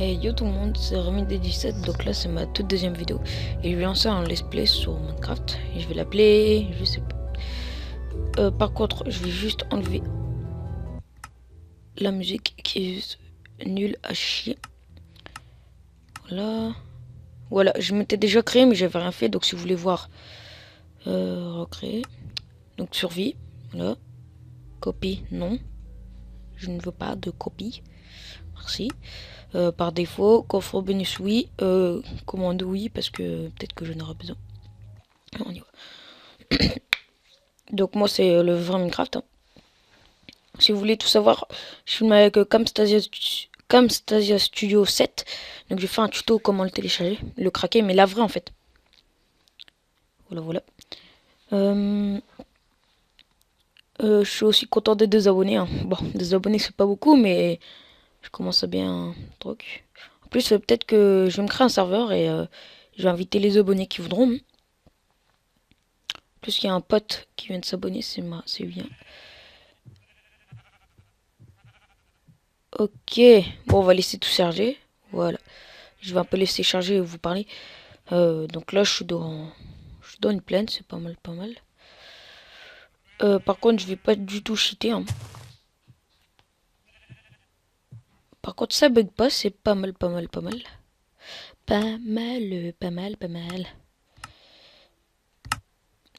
Hey yo tout le monde, c'est Rémi D17, donc là c'est ma toute deuxième vidéo et je vais lancer un let's play sur Minecraft et je vais l'appeler, je sais pas. Par contre, je vais juste enlever la musique qui est nulle à chier. Voilà, je m'étais déjà créé mais j'avais rien fait, donc si vous voulez voir, recréer, donc survie, voilà, copie, non, je ne veux pas de copie, merci. Par défaut, coffre bonus oui, commande oui parce que peut-être que je n'aurai besoin. On y va. Donc moi c'est le vrai Minecraft. Hein. Si vous voulez tout savoir, je filme avec Camstasia Studio 7. Donc je fais un tuto comment le télécharger, le craquer, mais la vraie en fait. Voilà. Je suis aussi content des 2 abonnés. Hein. Bon, 2 abonnés c'est pas beaucoup, mais je commence à bien truc. En plus, peut-être que je vais me créer un serveur et je vais inviter les abonnés qui voudront. En plus, il y a un pote qui vient de s'abonner, c'est bien. Ok, bon, on va laisser tout charger. Voilà. Je vais un peu laisser charger et vous parler. Donc là, je suis dans une plaine, c'est pas mal. Par contre, je vais pas du tout cheater. Hein. Par contre, ça bug pas, c'est pas mal. Pas mal.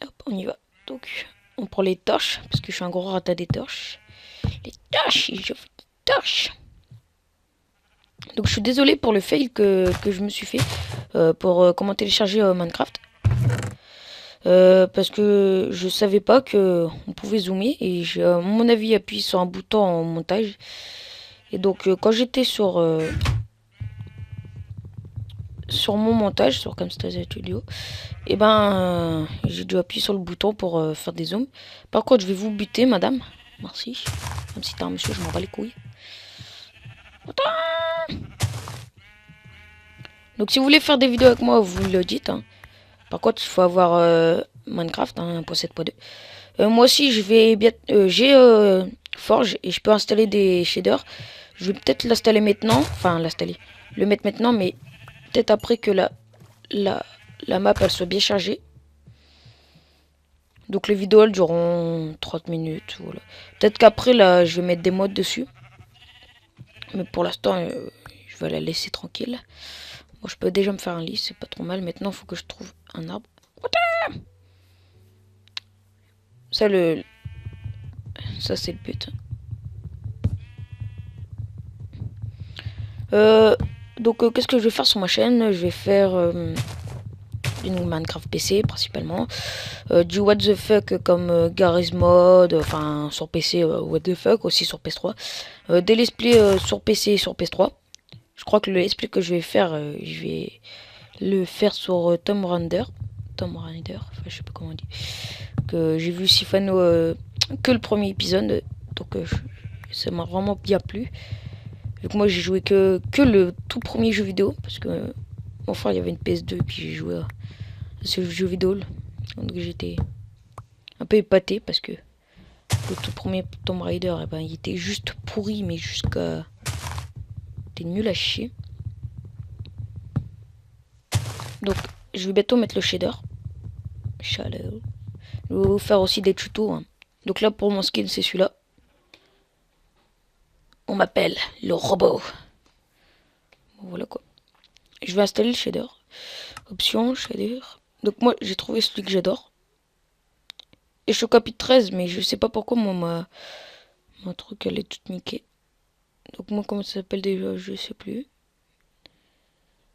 Hop, on y va. Donc, on prend les torches, parce que je suis un gros rata des torches. Les torches, je veux des torches. Donc, je suis désolé pour le fail que je me suis fait pour comment télécharger Minecraft. Parce que je savais pas que on pouvait zoomer et j'ai à mon avis appuyé sur un bouton en montage et donc quand j'étais sur mon montage sur Camtasia Studio et j'ai dû appuyer sur le bouton pour faire des zooms. Par contre je vais vous buter madame, merci, même si t'es un monsieur je m'en bats les couilles. Donc si vous voulez faire des vidéos avec moi vous le dites hein. Par contre il faut avoir Minecraft hein, 1.7.2. Moi aussi, j'ai Forge et je peux installer des shaders. Je vais peut-être l'installer maintenant. Enfin, le mettre maintenant, mais peut-être après que la map elle soit bien chargée. Donc les vidéos elles dureront 30 minutes. Voilà. Peut-être qu'après là, je vais mettre des mods dessus. Mais pour l'instant, je vais la laisser tranquille. Bon, je peux déjà me faire un lit, c'est pas trop mal. Maintenant, il faut que je trouve un arbre. Ça, c'est le but. Donc, qu'est-ce que je vais faire sur ma chaîne? Je vais faire du Minecraft PC principalement. Du What the fuck comme Garry's Mod, enfin sur PC, What the fuck aussi sur PS3. Des let's play sur PC et sur PS3. Je crois que le let's play que je vais faire, je vais le faire sur Tomb Raider. Enfin je sais pas comment on dit. Que j'ai vu Sifano que le premier épisode, donc ça m'a vraiment bien plu. Vu que moi j'ai joué que le tout premier jeu vidéo, parce que mon frère il y avait une PS2 et puis j'ai joué à ce jeu vidéo. Donc j'étais un peu épaté parce que le tout premier Tomb Raider, il était juste pourri, mais jusqu'à... T'es nul à chier. Donc je vais bientôt mettre le shader. Je vais vous faire aussi des tutos. Hein. Donc là pour mon skin c'est celui-là. On m'appelle le robot. Bon, voilà quoi. Je vais installer le shader. Option, shader. Donc moi j'ai trouvé celui que j'adore. Et je suis au chapitre 13, mais je sais pas pourquoi moi ma truc elle est toute niquée. Donc moi comment ça s'appelle déjà, je sais plus.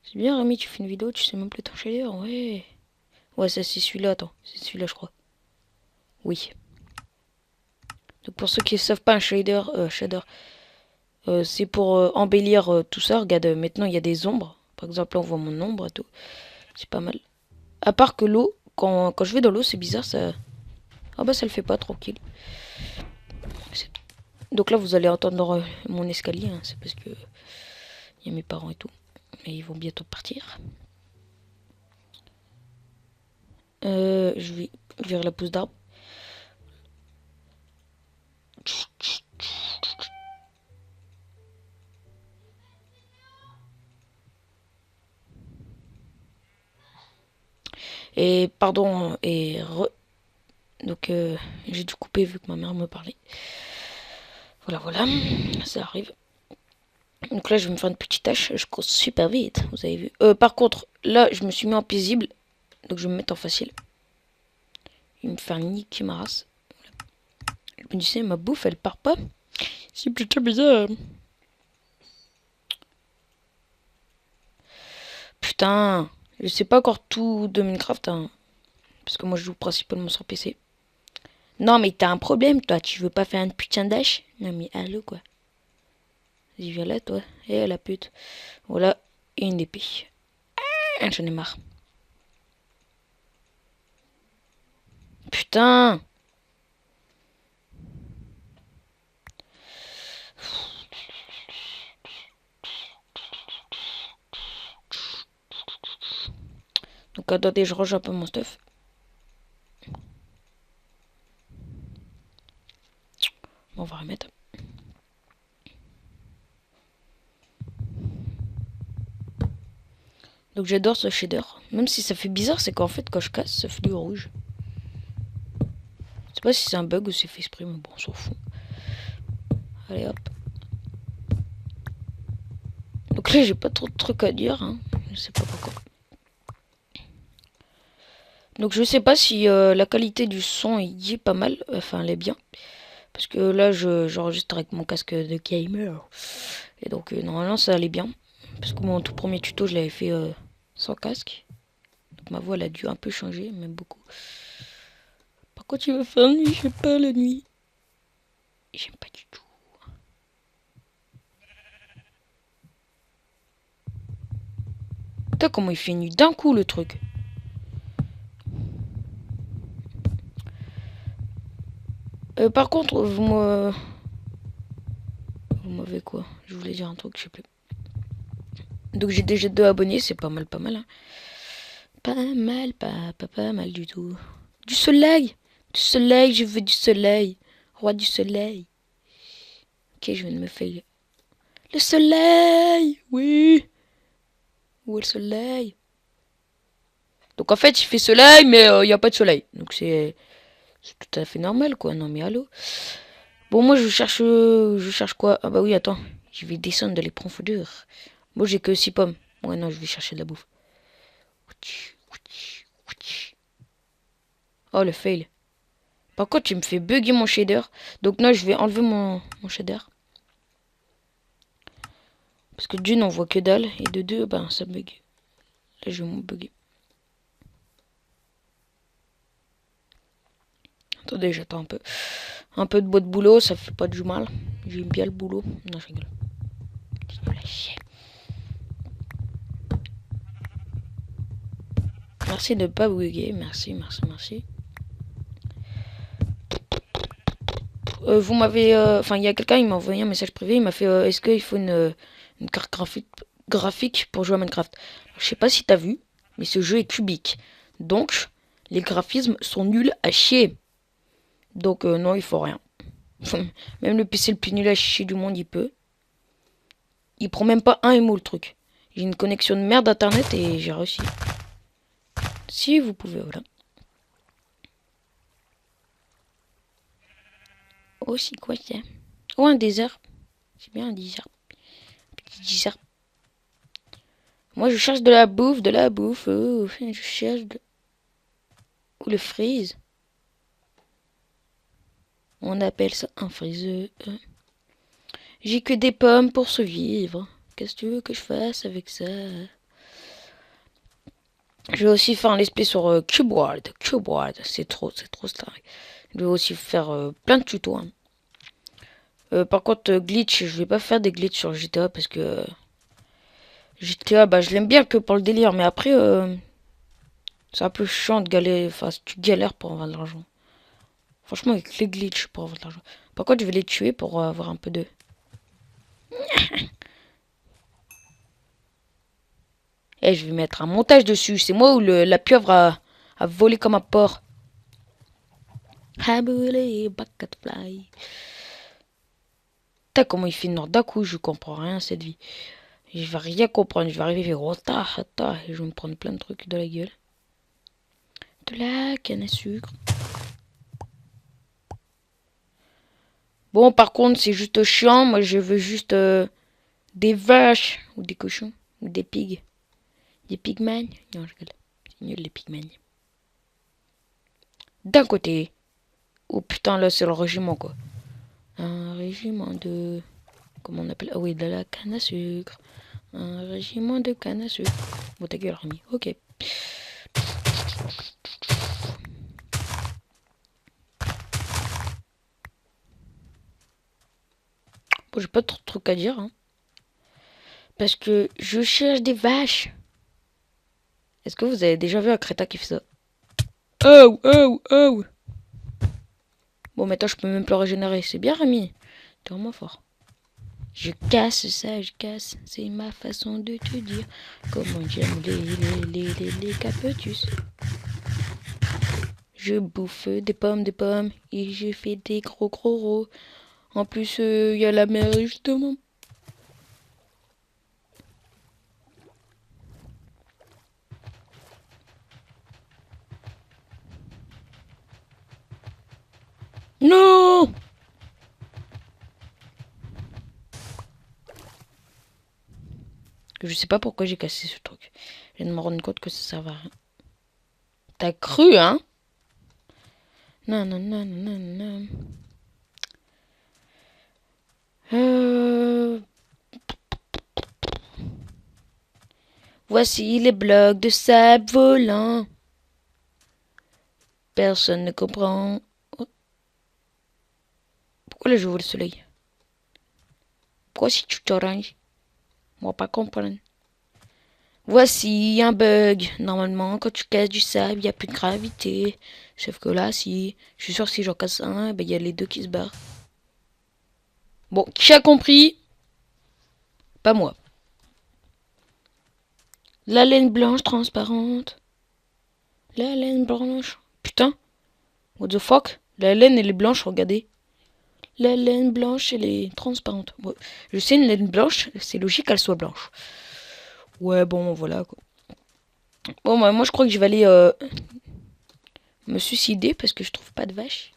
C'est bien Rémi, tu fais une vidéo, tu sais même plus ton shader, ouais. Ouais ça c'est celui-là, attends, c'est celui-là je crois. Oui. Donc pour ceux qui ne savent pas un shader, c'est pour embellir tout ça. Regarde, maintenant il y a des ombres. Par exemple là on voit mon ombre et tout. C'est pas mal. À part que l'eau, quand je vais dans l'eau c'est bizarre ça... Ah bah ça le fait pas, tranquille. Donc là vous allez entendre mon escalier, hein. C'est parce que il y a mes parents et tout. Et ils vont bientôt partir. Je vais vers la pousse d'arbre. Et pardon, donc j'ai dû couper vu que ma mère me parlait. Voilà, voilà, ça arrive. Donc là, je vais me faire une petite tâche. Je cours super vite, vous avez vu. Par contre, là, je me suis mis en paisible. Donc je vais me mettre en facile. Il me fait un nick ma race. Je me disais, ma bouffe, elle part pas. C'est plutôt bizarre. Putain, je sais pas encore tout de Minecraft, hein, parce que moi je joue principalement sur PC. Non mais t'as un problème toi, tu veux pas faire un putain dash? Non mais allô quoi. Vas-y viens là toi, et la pute. Voilà, une épée. J'en ai marre. Putain. Donc attendez, je range un peu mon stuff. Bon, on va remettre. Donc j'adore ce shader. Même si ça fait bizarre, c'est qu'en fait quand je casse, ça fait du rouge. Je sais pas si c'est un bug ou c'est fait exprès, mais bon, on s'en fout. Allez hop. Donc là j'ai pas trop de trucs à dire, hein. Je sais pas pourquoi. Donc je sais pas si la qualité du son y est pas mal, enfin elle est bien. Parce que là j'enregistre avec mon casque de gamer. Et donc normalement ça allait bien. Parce que mon tout premier tuto je l'avais fait sans casque. Donc ma voix elle a dû un peu changer, même beaucoup. Par contre il va faire nuit, j'aime pas la nuit. J'aime pas du tout. Putain comment il fait nuit d'un coup le truc. Par contre vous m'avez quoi? Je voulais dire un truc, je sais plus. Donc j'ai déjà 2 abonnés, c'est pas mal, hein. Pas mal, pas mal du tout. Du soleil! Du soleil, je veux du soleil. Roi du soleil. Ok, je viens de me fail. Le soleil! Oui! Où est le soleil? Donc en fait, il fait soleil, mais il n'y a pas de soleil. Donc c'est tout à fait normal, quoi. Non mais allô? Bon, moi je cherche quoi? Ah bah oui, attends. Je vais descendre dans les profondeurs. Moi j'ai que 6 pommes. Ouais, non, je vais chercher de la bouffe. Oh, le fail. Par contre, tu me fais bugger mon shader. Donc là, je vais enlever mon shader. Parce que d'une, on voit que dalle. Et de deux, ben, ça bug. Là, je vais me bugger. Attendez, j'attends un peu. Un peu de bois de boulot, ça fait pas du mal. J'aime bien le boulot. Non, je rigole. Merci de ne pas bugger. Merci. Vous m'avez... Enfin, il y a quelqu'un, il m'a envoyé un message privé. Il m'a fait, est-ce qu'il faut une carte graphique pour jouer à Minecraft? Je sais pas si t'as vu, mais ce jeu est cubique. Donc, les graphismes sont nuls à chier. Donc, non, il faut rien. Même le PC le plus nul à chier du monde, il peut. Il prend même pas un émo, le truc. J'ai une connexion de merde internet et j'ai réussi. Si vous pouvez, voilà. Oh, c'est quoi ça? Oh, un désert. C'est bien un désert. Petit désert. Moi, je cherche de la bouffe. Oh, je cherche de... Ou le freeze. On appelle ça un freeze. J'ai que des pommes pour survivre. Qu'est-ce que tu veux que je fasse avec ça? Je vais aussi faire un let's play sur Cube World. C'est trop star. Je vais aussi faire plein de tutos. Hein. Par contre, glitch, je vais pas faire des glitches sur GTA parce que GTA, bah je l'aime bien que pour le délire, mais après, c'est un peu chiant de galérer. Enfin, tu galères pour avoir de l'argent. Franchement, avec les glitches pour avoir de l'argent. Par contre, je vais les tuer pour avoir un peu de. Et je vais mettre un montage dessus. C'est moi où la pieuvre a volé comme un porc. Habulé, Bacatfly. Putain, comment il fait nord d'un coup, je comprends rien à cette vie. Je vais rien comprendre, je vais arriver à faire Rota, et je vais me prendre plein de trucs de la gueule. De la canne à sucre. Bon, par contre, c'est juste chiant. Moi, je veux juste des vaches. Ou des cochons. Ou des pigs. Des pigmen. Non, je rigole. C'est nul, les pigmen. D'un côté. Oh putain, là, c'est le régiment, quoi. Un régiment de... Comment on appelle? Ah oui, de la canne à sucre. Un régiment de canne à sucre. Bon, ta gueule, Rémi. Ok. Bon, j'ai pas trop de trucs à dire, hein. Parce que je cherche des vaches. Est-ce que vous avez déjà vu un crétin qui fait ça? Oh, oh, oh. Bon, maintenant, je peux même plus régénérer. C'est bien, Rémi. T'es vraiment fort. Je casse ça, je casse. C'est ma façon de te dire comment j'aime les capetus. Je bouffe des pommes et je fais des gros gros. En plus, il y a la mer, justement. Non! Je sais pas pourquoi j'ai cassé ce truc. Je viens de me rendre compte que ça sert à rien. T'as cru, hein? Non, non, non, non, non. Voici les blocs de sable volant. Personne ne comprend. Oh. Pourquoi là je vois le soleil? Pourquoi si tu t'oranges? On va pas comprendre. Voici un bug. Normalement, quand tu casses du sable, il n'y a plus de gravité. Sauf que là, si... Je suis sûr que si j'en casse un, ben, il y a les deux qui se barrent. Bon, qui a compris? Pas moi. La laine blanche transparente. La laine blanche. Putain. What the fuck? La laine, elle est blanche, regardez. La laine blanche, elle est transparente. Ouais. Je sais, une laine blanche, c'est logique qu'elle soit blanche. Ouais, bon, voilà, quoi. Bon, bah, moi, je crois que je vais aller me suicider parce que je trouve pas de vache.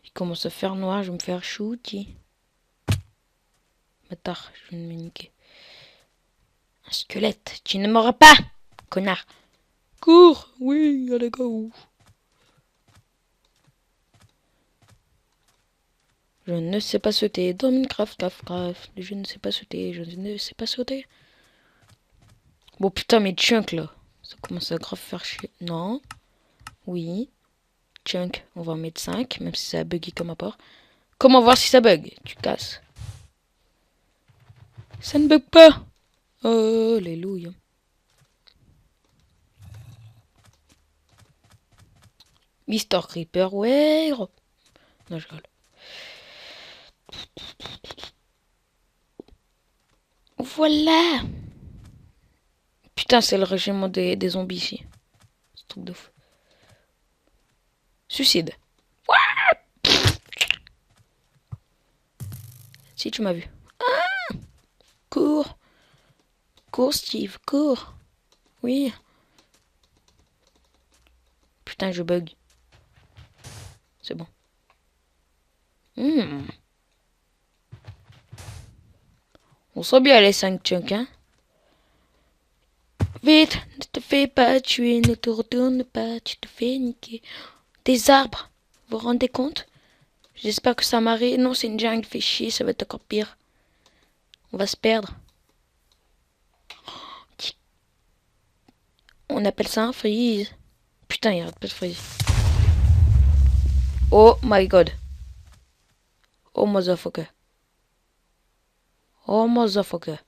Il commence à faire noir, je vais me faire shooter. Bâtard, je vais me niquer. Un squelette, tu ne m'auras pas, connard. Cours, oui, allez, go. Je ne sais pas sauter dans Minecraft, Craft. Je ne sais pas sauter, je ne sais pas sauter. Bon, putain, mais Chunk, là. Ça commence à grave faire chier. Non. Oui. Chunk, on va en mettre 5, même si ça a bugué comme apport. Comment voir si ça bug? Tu casses. Ça ne bug pas. Oh, alléluia. Mister Creeper, ouais. Non, je rigole. Voilà. Putain, c'est le régiment des zombies ici. C'est un truc de fou. Suicide. Si tu m'as vu. Ah, cours. Cours, Steve, cours. Oui. Putain, je bug. C'est bon. On sent bien les 5 chunks, hein. Vite, ne te fais pas tuer, ne te retourne pas, tu te fais niquer. Des arbres, vous vous rendez compte? J'espère que ça m'arrive. Non, c'est une jungle, fait chier, ça va être encore pire. On va se perdre. On appelle ça un freeze. Putain, il arrête pas de freeze. Oh my god. Oh motherfucker. Oh motherfucker.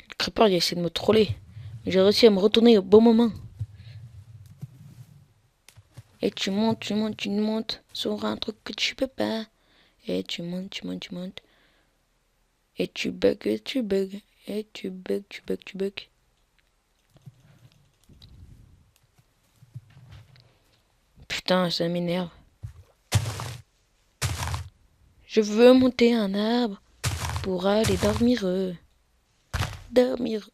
Le creeper, il a essayé de me troller. Mais j'ai réussi à me retourner au bon moment. Et tu montes, tu montes, tu montes sur un truc que tu peux pas. Et tu montes, tu montes, tu montes. Et tu bugs, et tu bugs. Et tu bugs, tu bugs, tu bugs. Putain, ça m'énerve. Je veux monter un arbre pour aller dormir. dormir.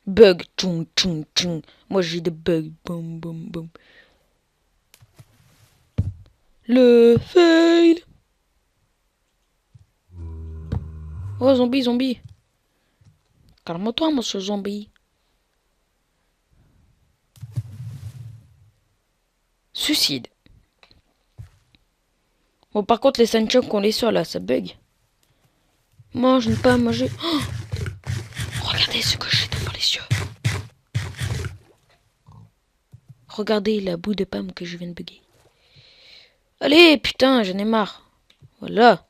Bug, tchoum, tchoum, tchoum. Moi j'ai des bugs, boum, boum, boum. Le fail. Oh, zombie, zombie. Calme-toi, monsieur zombie. Suicide. Bon, par contre, les sandchocs qu'on les sort là, ça bug. Moi, je n'ai pas mangé. Oh, regardez ce que j'ai devant les yeux. Regardez la boue de pomme que je viens de bugger. Allez, putain, j'en ai marre. Voilà.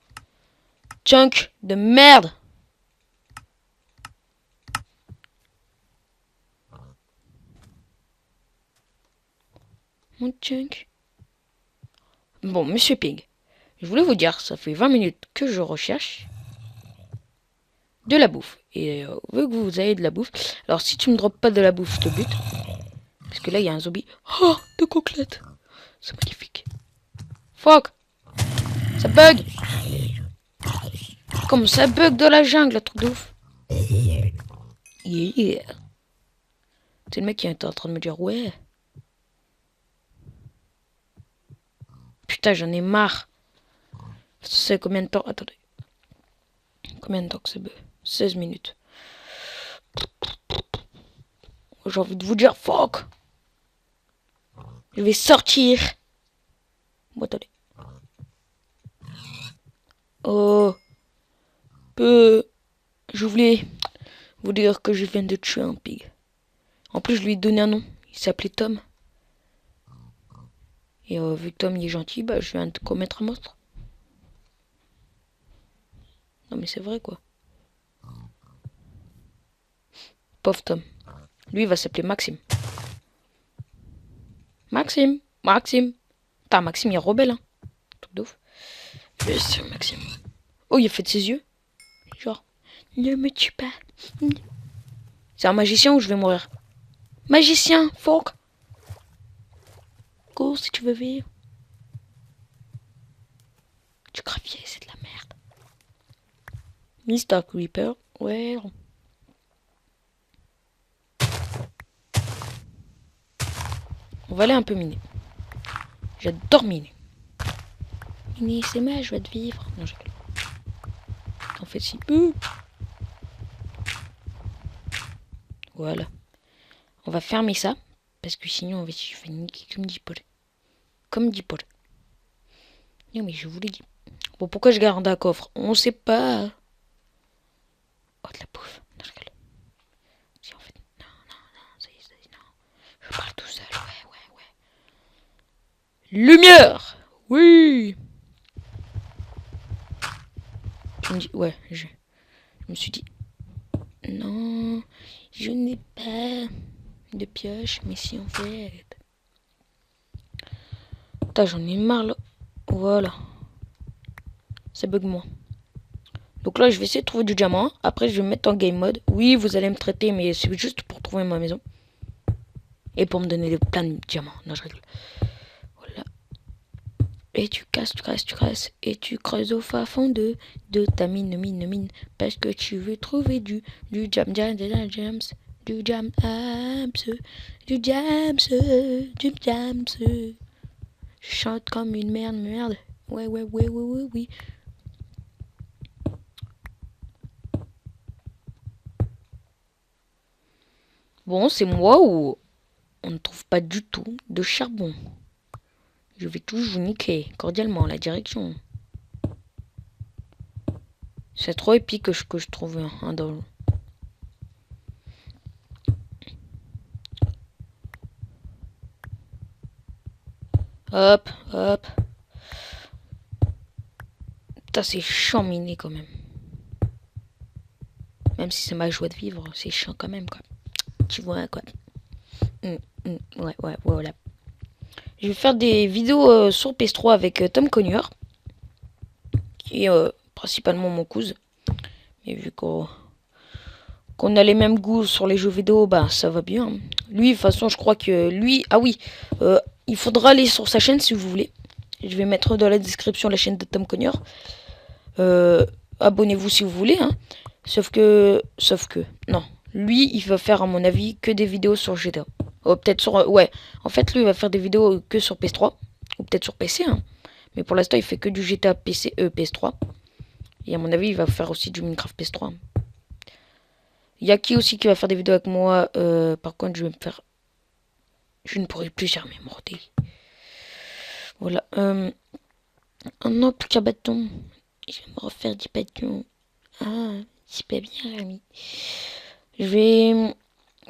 Chunk de merde. Mon chunk. Bon, monsieur Pig. Je voulais vous dire, ça fait 20 minutes que je recherche de la bouffe. Et vu que vous avez de la bouffe, alors si tu me droppes pas de la bouffe, je te bute. Parce que là, il y a un zombie. Oh, de côtelettes. C'est magnifique. Fuck. Ça bug. Comme ça bug dans la jungle, le truc de ouf. Yeah. C'est le mec qui est en train de me dire, ouais. Putain, j'en ai marre. C'est combien de temps? Attendez. Combien de temps que c'est bug? 16 minutes. J'ai envie de vous dire, fuck. Je vais sortir. Bon, attendez. Oh. Je voulais vous dire que je viens de tuer un pig. En plus, je lui ai donné un nom. Il s'appelait Tom. Et vu que Tom il est gentil, bah, je viens de commettre un monstre. Non, mais c'est vrai, quoi. Pauvre Tom. Lui, il va s'appeler Maxime. Maxime. Maxime. Putain, Maxime, il est rebelle, hein. Truc de ouf. C'est Maxime. Oh, il a fait de ses yeux. Genre, ne me tue pas. C'est un magicien ou je vais mourir? Magicien, fuck. Cours si tu veux vivre. Du gravier, c'est de la merde. Mr. Creeper, ouais. On va aller un peu miner. J'adore miner. Miner, c'est ma joie de vivre. Non, je rigole. En fait, si. Voilà. On va fermer ça. Parce que sinon, on va se faire niquer comme dit Paul. Comme dit Paul. Non, mais je vous l'ai dit. Bon, pourquoi je garde un coffre? On sait pas. Oh, de la bouffe. Non, je rigole. Si, en fait. Non, ça y est, non. Je parle tout seul. Ouais. Lumière! Oui! Je me dis, ouais, je me suis dit, non, je n'ai pas de pioche, mais si en fait. Putain, j'en ai marre là. Voilà. Ça bug moins. Donc là, je vais essayer de trouver du diamant. Après, je vais me mettre en game mode. Oui, vous allez me traiter, mais c'est juste pour trouver ma maison. Et pour me donner plein de diamants. Non, je rigole. Voilà. Et tu casses. Et tu creuses au fond de ta mine. Parce que tu veux trouver du jams. Je chante comme une merde. Ouais. Oui. Bon, c'est moi où on ne trouve pas du tout de charbon. Je vais toujours niquer cordialement la direction. C'est trop épique que je trouve un dans. Hop. Putain, c'est chiant miner quand même. Même si c'est ma joie de vivre, c'est chiant quand même, quoi. Tu vois, quoi. Ouais, voilà. Je vais faire des vidéos sur PS3 avec Tom Conner, qui est principalement mon cousin. Mais vu qu'on a les mêmes goûts sur les jeux vidéo, bah ça va bien. Lui, de toute façon, je crois que lui... Ah oui, il faudra aller sur sa chaîne si vous voulez. Je vais mettre dans la description la chaîne de Tom Conner. abonnez-vous si vous voulez, hein. Sauf que, non. Lui, il va faire, à mon avis, que des vidéos sur GTA. Oh, peut-être sur, ouais. En fait, lui, il va faire des vidéos que sur PS3. Ou peut-être sur PC, hein. Mais pour l'instant, il fait que du GTA PC, PS3. Et à mon avis, il va faire aussi du Minecraft PS3. Il y a qui aussi qui va faire des vidéos avec moi. Par contre, je vais me faire... Je ne pourrai plus jamais morder. Voilà. Un autre qu'un bâton. Je vais me refaire des bâtons. Ah, c'est pas bien, Rémi. Je vais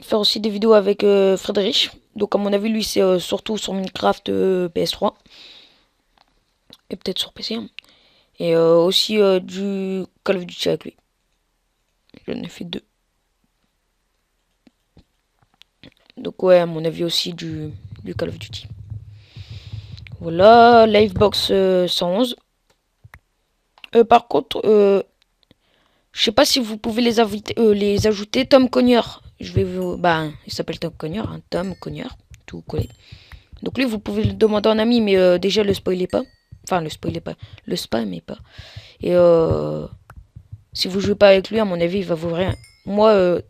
faire aussi des vidéos avec Frédéric. Donc, à mon avis, lui, c'est surtout sur Minecraft PS3. Et peut-être sur PC. Hein. Et aussi du Call of Duty avec lui. J'en ai fait 2. Donc, ouais, à mon avis, aussi du Call of Duty. Voilà, Livebox 111. Par contre, je sais pas si vous pouvez les ajouter. Tom Conyer. Je vais vous... Bah, il s'appelle Tom Conyer. Hein, Tom Conyer. Tout collé. Donc lui, vous pouvez le demander en ami, mais déjà, le spoilez pas. Enfin, le spoilez pas. Le spammez pas. Et si vous jouez pas avec lui, à mon avis, il va vous rien. Moi,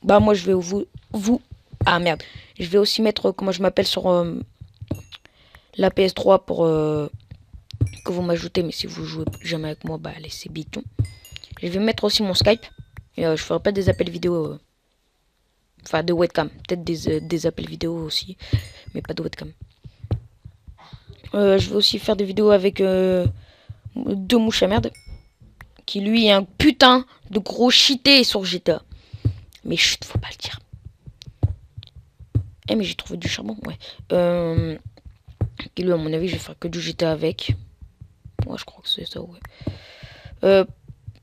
moi, je vais vous... Ah, merde. Je vais aussi mettre comment je m'appelle sur la PS3 pour que vous m'ajoutez. Mais si vous jouez jamais avec moi, bah, laissez biton. Je vais mettre aussi mon Skype. Et je ferai pas des appels vidéo. Enfin, de webcam. Peut-être des appels vidéo aussi. Mais pas de webcam. Je vais aussi faire des vidéos avec deux mouches à merde. Qui lui est un putain de gros cheaté sur GTA. Mais chut, faut pas le dire. Eh, mais j'ai trouvé du charbon, ouais. Qui lui, à mon avis, je vais faire que du GTA avec. Moi, je crois que c'est ça, ouais.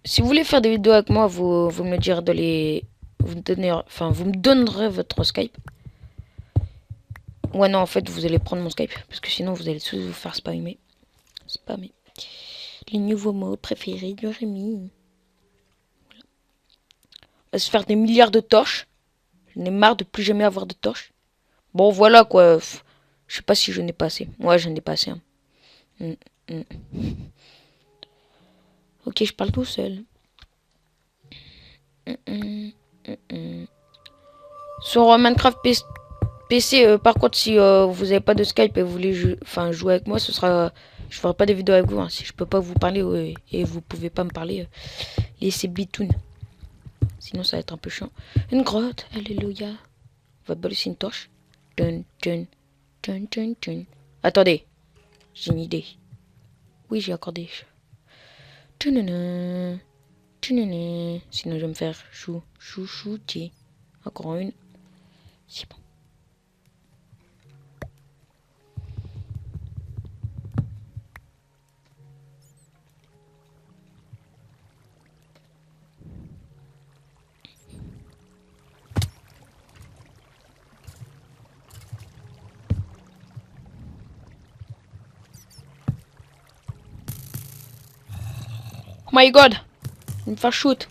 Si vous voulez faire des vidéos avec moi, vous me le direz dans les... Vous me donnerez votre Skype. Ouais, non, en fait, vous allez prendre mon Skype. Parce que sinon, vous allez tous vous faire spammer. Spammer. Les nouveaux mots préférés de Rémi. Voilà. On va se faire des milliards de torches. J'en ai marre de plus jamais avoir de torches. Bon, voilà, quoi. Je sais pas si je n'ai pas assez. Ouais, je n'ai pas assez. Hein. Ok, je parle tout seul. Sur Minecraft PC, par contre, si vous n'avez pas de Skype et vous voulez jouer avec moi, ce sera... Je ferai pas des vidéos avec vous. Hein. Si je peux pas vous parler et vous pouvez pas me parler, laissez bitoun. Sinon, ça va être un peu chiant. Une grotte, alléluia. On va balancer une torche. Dun, dun, dun, dun, dun. Attendez, j'ai une idée. Oui, j'ai accordé. Sinon, je vais me faire chouchouter. Encore une. C'est bon. Oh my god! Il me fait shoot.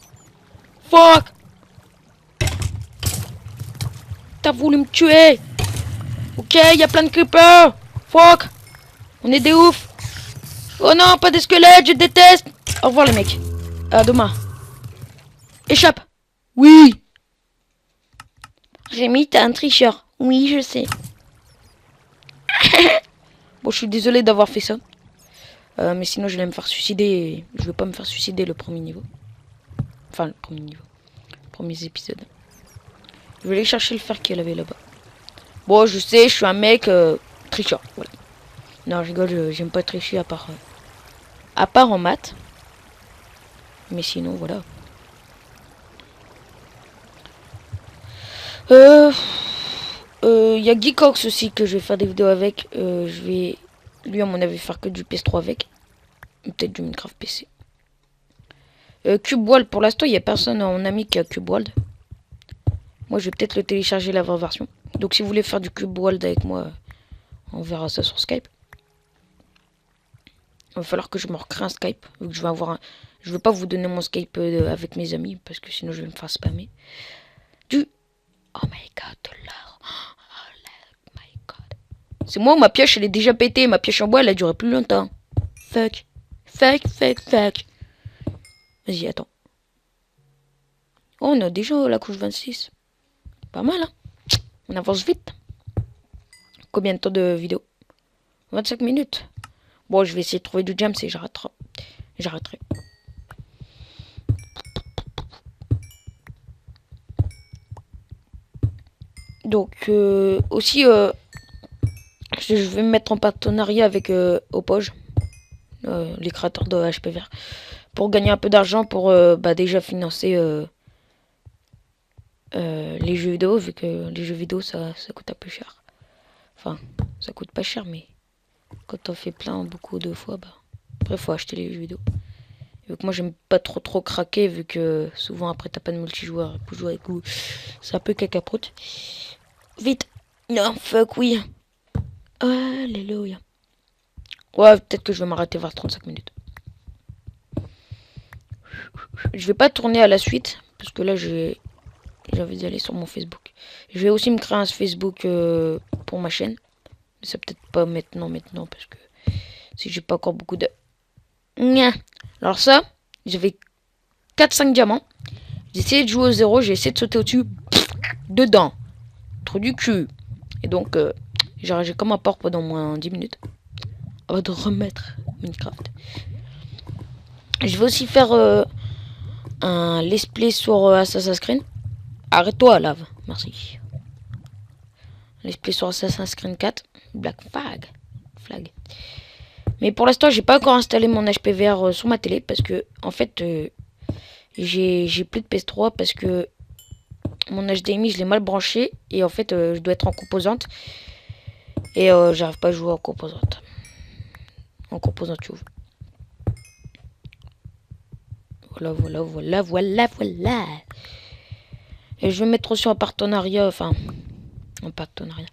Fuck! T'as voulu me tuer! Ok, il y a plein de creepers! Fuck! On est des oufs! Oh non, pas des squelettes, je déteste! Au revoir les mecs. À demain. Échappe! Oui! Rémi, t'es un tricheur. Oui, je sais. Bon, je suis désolé d'avoir fait ça. Mais sinon, je vais me faire suicider. Et je vais pas me faire suicider le premier niveau. Enfin, le premier niveau. Premiers épisodes. Je vais aller chercher le fer qu'elle avait là-bas. Bon, je sais, je suis un mec tricheur. Voilà. Non, je rigole, j'aime pas tricher à part en maths. Mais sinon, voilà. Y a Geekox aussi que je vais faire des vidéos avec. Je vais, lui, à mon avis, faire que du PS3 avec. Peut-être du Minecraft PC. CubeWorld, pour l'instant, il n'y a personne en ami qui a CubeWorld. Moi, je vais peut-être le télécharger la vraie version. Donc, si vous voulez faire du CubeWorld avec moi, on verra ça sur Skype. Il va falloir que je me recrée un Skype. Vu que je vais avoir un... Je veux pas vous donner mon Skype avec mes amis, parce que sinon, je vais me faire spammer. Oh my god, de l'or. Oh my god. C'est moi où ma pioche, elle est déjà pétée. Ma pioche en bois, elle a duré plus longtemps. Fuck. Fuck, fuck, fuck. Vas-y, attends. Oh, on a déjà la couche 26. Pas mal, hein. On avance vite. Combien de temps de vidéo? 25 minutes. Bon, je vais essayer de trouver du jam et j'arrêterai. Donc, aussi, je vais me mettre en partenariat avec Opoj, les créateurs de HPVR, pour gagner un peu d'argent pour déjà financer les jeux vidéo, vu que les jeux vidéo ça coûte un peu cher. Enfin, ça coûte pas cher, mais quand on fait plein beaucoup de fois, après faut acheter les jeux vidéo. Et vu que moi j'aime pas trop craquer, vu que souvent après t'as pas de multijoueur pour jouer avec vous, c'est un peu cacaproute. Vite! Non, fuck oui! Alléluia! Ouais, peut-être que je vais m'arrêter vers 35 minutes. Je vais pas tourner à la suite, parce que là j'avais d'aller sur mon Facebook. Je vais aussi me créer un Facebook pour ma chaîne. Mais ça peut-être pas maintenant, parce que si j'ai pas encore beaucoup de... Alors ça, j'avais 4-5 diamants. J'ai essayé de jouer au zéro, j'ai essayé de sauter au-dessus. Dedans. Trop du cul. Et donc, j'ai comme un porc pendant moins 10 minutes. Avant de remettre Minecraft. Je vais aussi faire un let's play sur Assassin's Creed. Arrête-toi, lave. Merci. Let's play sur Assassin's Creed 4. Black Flag. Mais pour l'instant, j'ai pas encore installé mon HPVR sur ma télé. Parce que, en fait, j'ai plus de PS3 parce que mon HDMI, je l'ai mal branché. Et en fait, je dois être en composante. Et j'arrive pas à jouer en composante. En composante, tu vois. Voilà. Et je vais mettre aussi en partenariat. Enfin, en partenariat.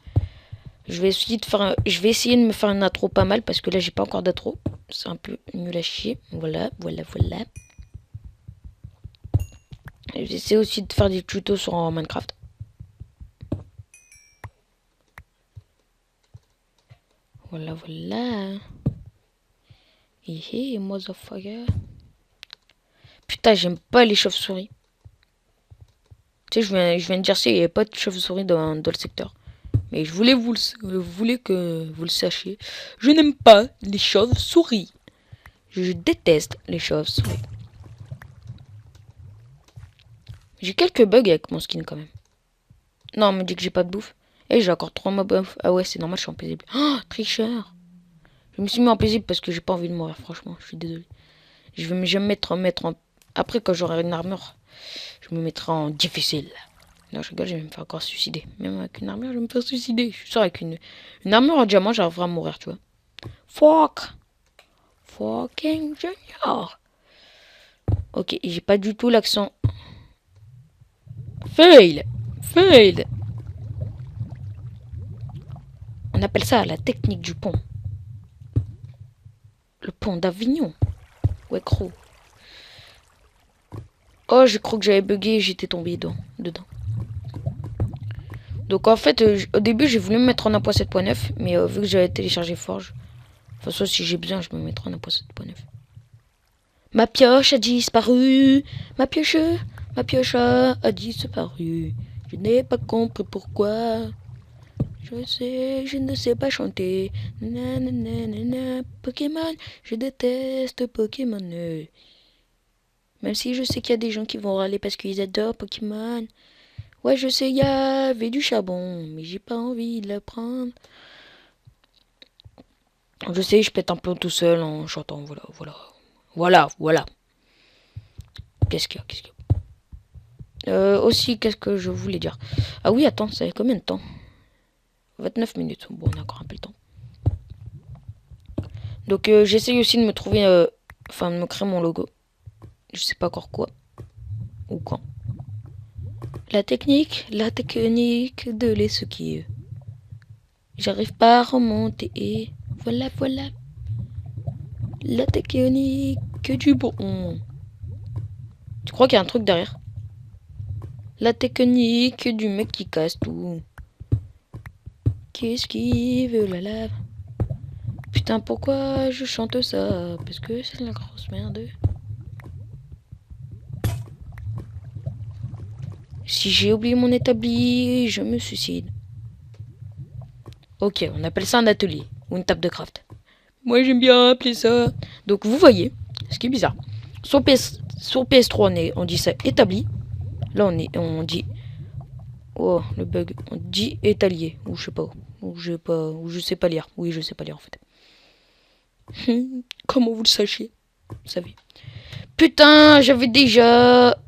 Je vais essayer de me faire une intro pas mal. Parce que là, j'ai pas encore d'intro. C'est un peu nul à chier. Voilà. J'essaie aussi de faire des tutos sur Minecraft. Voilà. Hihi, motherfucker. Putain, j'aime pas les chauves-souris. Tu sais, je viens de dire ça, il n'y avait pas de chauve-souris dans le secteur. Mais je voulais que vous le sachiez. Je n'aime pas les chauves-souris. Je déteste les chauves-souris. J'ai quelques bugs avec mon skin quand même. Non, on me dit que j'ai pas de bouffe. Et j'ai encore 3 mobs. Ah ouais, c'est normal, je suis en paisible. Oh, tricheur. Je me suis mis en paisible parce que j'ai pas envie de mourir, franchement. Je suis désolé. Je vais me mettre en... Après, quand j'aurai une armure, je me mettrai en difficile. Non, je rigole, je vais me faire encore suicider. Même avec une armure, je vais me faire suicider. Je suis sûr, avec une armure en diamant, j'arriverai à mourir, tu vois. Fucking junior. Ok, j'ai pas du tout l'accent. Fail. On appelle ça la technique du pont. Le pont d'Avignon. Ouais, gros. Oh, je crois que j'avais bugué et j'étais tombé dedans. Donc en fait, au début, j'ai voulu me mettre en 1.7.9, mais vu que j'avais téléchargé Forge, de toute façon, si j'ai besoin, je me mettrai en 1.7.9. Ma pioche a disparu. Ma pioche a disparu. Je n'ai pas compris pourquoi. Je ne sais pas chanter. Nanana, Pokémon, je déteste Pokémon. Même si je sais qu'il y a des gens qui vont râler parce qu'ils adorent Pokémon. Ouais, je sais, il y avait du charbon, mais j'ai pas envie de le prendre. Je sais, je pète un plomb tout seul en chantant. Voilà. Qu'est-ce qu'il y a Aussi, qu'est-ce que je voulais dire? Ah oui, attends, ça fait combien de temps? 29 minutes. Bon, on a encore un peu de temps. Donc, j'essaye aussi de me trouver... de me créer mon logo. Je sais pas encore quoi. Ou quand. La technique de l'esquive. J'arrive pas à remonter. Voilà. La technique du bon. Tu crois qu'il y a un truc derrière? La technique du mec qui casse tout. Qui esquive la lave. Putain, pourquoi je chante ça? Parce que c'est de la grosse merde. Si j'ai oublié mon établi, je me suicide. Ok, on appelle ça un atelier ou une table de craft. Moi, j'aime bien appeler ça. Donc, vous voyez, ce qui est bizarre. Sur, PS3, on dit ça établi. Là, on dit... Oh, le bug. On dit étalier. Ou je sais pas. Ou je sais pas lire. Oui, je sais pas lire, en fait. Comment vous le sachiez? Vous savez. Putain, j'avais déjà...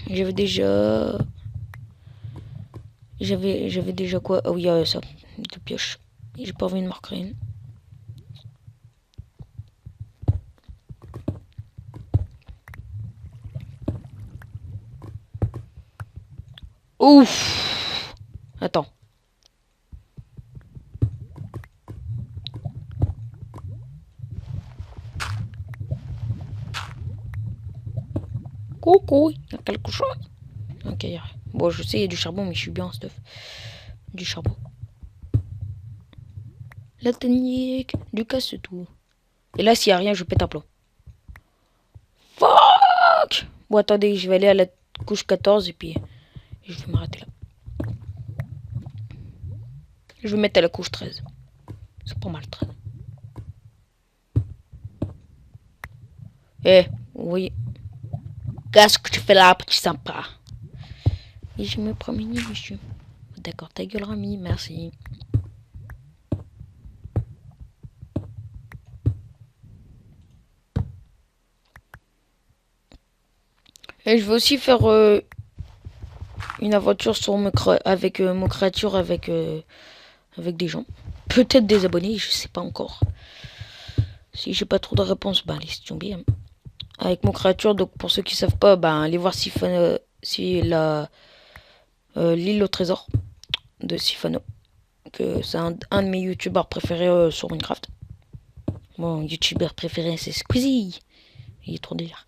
J'avais déjà quoi? Ah oui, ça. De pioche. J'ai pas envie de marquer une. Ouf. Attends. Coucou, il y a quelque chose. Ok, bon, je sais, il y a du charbon, mais je suis bien en stuff. Du charbon. La technique du casse-tout. Et là, s'il n'y a rien, je pète un plomb. Fuck! Bon, attendez, je vais aller à la couche 14 et puis je vais m'arrêter là. Je vais mettre à la couche 13. C'est pas mal, 13. Eh, oui. Qu'est-ce que tu fais là, petit sympa? Et je me promène, monsieur. D'accord, ta gueule, Rami, merci. Et je vais aussi faire une aventure sur avec mon créature avec des gens. Peut-être des abonnés, je sais pas encore. Si j'ai pas trop de réponses, bah laisse tomber. Hein. Avec mon créature, donc pour ceux qui savent pas, bah allez voir si l'île au trésor de Sifano. Que c'est un de mes youtubeurs préférés sur Minecraft. Mon youtubeur préféré c'est Squeezie. Il est trop délire.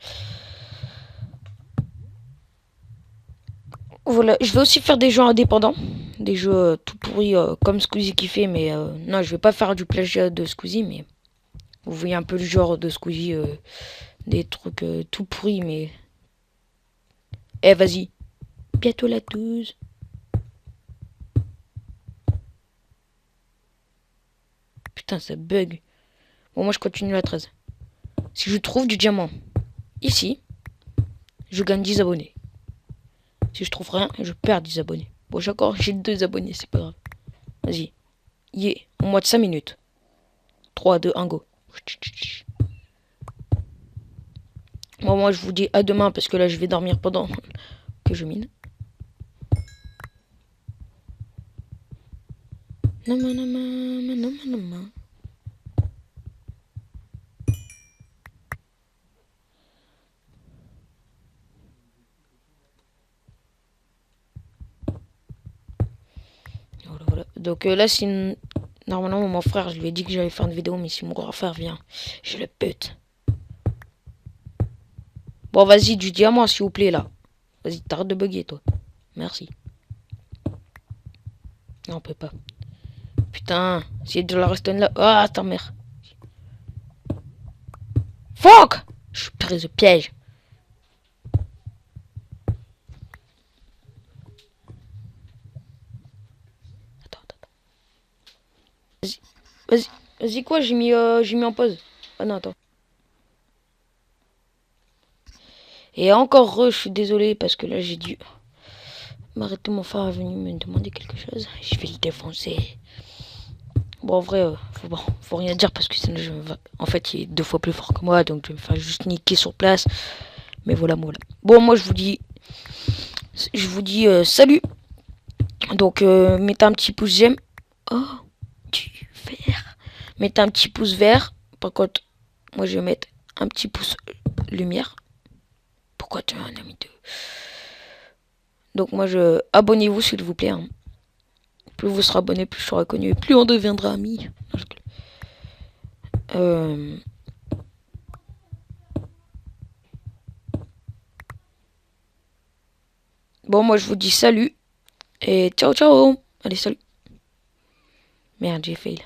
Voilà, je vais aussi faire des jeux indépendants. Des jeux tout pourris comme Squeezie qui fait, mais non, je vais pas faire du plagiat de Squeezie, mais vous voyez un peu le genre de Squeezie, des trucs tout pourris, mais... Eh, vas-y. Bientôt la 12. Putain, ça bug. Bon, moi, je continue la 13. Si je trouve du diamant ici, je gagne 10 abonnés. Si je trouve rien, je perds 10 abonnés. Bon, j'ai 2 abonnés, c'est pas grave. Vas-y. Yeah, en moins de 5 minutes. 3, 2, 1, go. Bon, moi, je vous dis à demain parce que là, je vais dormir pendant que je mine. Voilà. Donc là, si normalement mon frère, je lui ai dit que j'allais faire une vidéo, mais si mon grand frère vient, je le pute. Bon, vas-y, du diamant, s'il vous plaît, là. Vas-y, t'arrêtes de bugger, toi. Merci. Non, on peut pas. Putain, c'est de la redstone là. Ah, ta mère. Fuck! Je suis prise au piège. Attends. Vas-y, quoi, j'ai mis en pause. Ah non, attends. Et encore, je suis désolé parce que là, j'ai dû m'arrêter. Mon frère est venu me demander quelque chose. Je vais le défoncer. Bon, en vrai, faut rien dire parce que sinon, en fait, il est 2 fois plus fort que moi, donc je vais me faire juste niquer sur place. Mais voilà. Bon, moi, je vous dis salut. Donc, mettez un petit pouce j'aime. Oh, du vert. Mettez un petit pouce vert. Par contre, moi, je vais mettre un petit pouce lumière. Pourquoi tu es un ami de... Donc, moi, abonnez-vous, s'il vous plaît. Hein. Plus vous serez abonné, plus je serai connu. Plus on deviendra amis. Bon, moi, je vous dis salut. Et ciao, ciao. Allez, salut. Merde, j'ai fail.